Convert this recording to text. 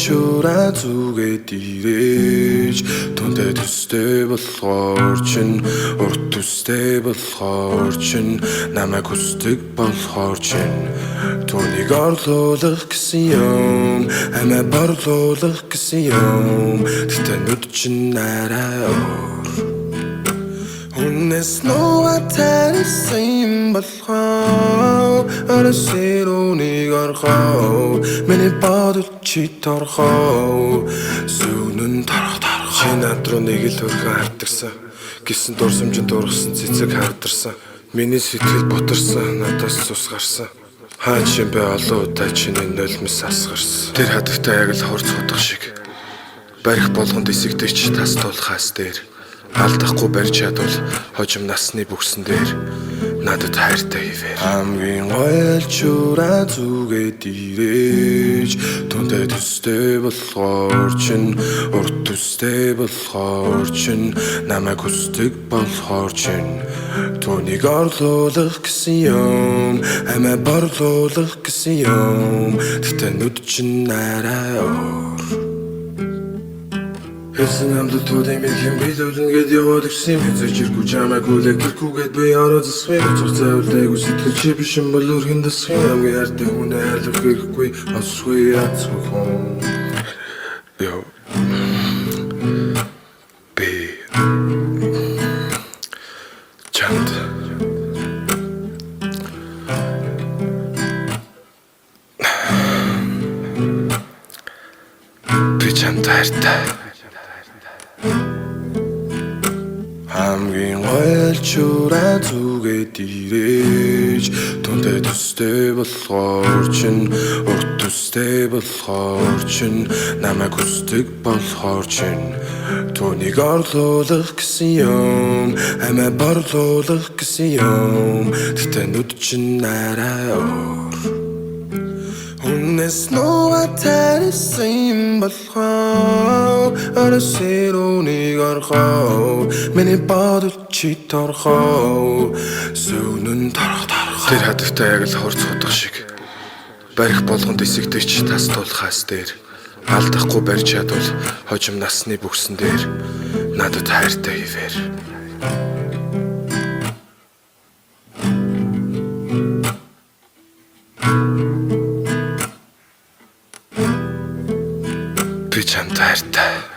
чураа зүгээд ирээж түндэ төстэй болохоор чин урт төстэй болохоор чин намайг хүсдэг болохоор чин түүнийг орлуулах гэсэн юм амиа борлуулах гэсэн юм тэгтээ нүд чин арай Үнэс нуга тарсан юм болохоо Арасэрүүнийг орхоо Миний бодол чи торхоо Сүүнэн торх Чи над руу нэг л хөрхөн хартагсан Гэсэн дурсамжинд дургасан цэцэг хардарсан Миний сэтгэл бутарсан надаас цус гарсан Хаа чинь бэ олон удаа чиний нулимс асгарсан Тэр хадагтай яг л хурц хутах шиг Барих болгонд эсэгтэй чи тас тулхаас дээр Алдахгүй барьж чадвал хожим насны бүгсэн дээр надад хайртай хивээр хамгийн гоё чураа зүгээд ирээж түндэ төстэй болохоор чин урт төстэй болохоор чин намайг хүсдэг болохоор чин түүнийг орлуулах гэсэн юм амиа борлуулах гэсэн юм тэгтээ нүд чин арай Хэсэн амдал туудын мэлхэн бид өвлөн гээд яваад ирсэн Хэзээ чиргүү чамайг хүлээгдэрхүүгээд би ороо засхын Оцох цайвалдайгүй сэтгэл чи бишэн бол өргөн дасхын Хамгийн хайртай хүнээ хайрлах хэрэггүй Осгүй яцгүй хүн Йо Би Чамд Би чамд хайртай Хамгийн гоё чураа зүгээд ирээж түндэ төстэй болохоор чин урт төстэй болохоор чин намайг хүсдэг болохоор чин түүнийг орлуулах гэсэн юм амиа борлуулах гэсэн юм тэгтээ нүд чин арай Үнэс нуга тарсан юм болохоо Арасэрүүнийг орхоо Миний бодол чи торхоо Сүүнэн торх Тэр хадагтай яг л хурц хутах шиг Барих болгонд эсэгтэй чи тас тулхаас дээр Алдахгүй барьж чадвал хожим насны бүгсэн дээр надад хайртай хивээр Би чамд хайртай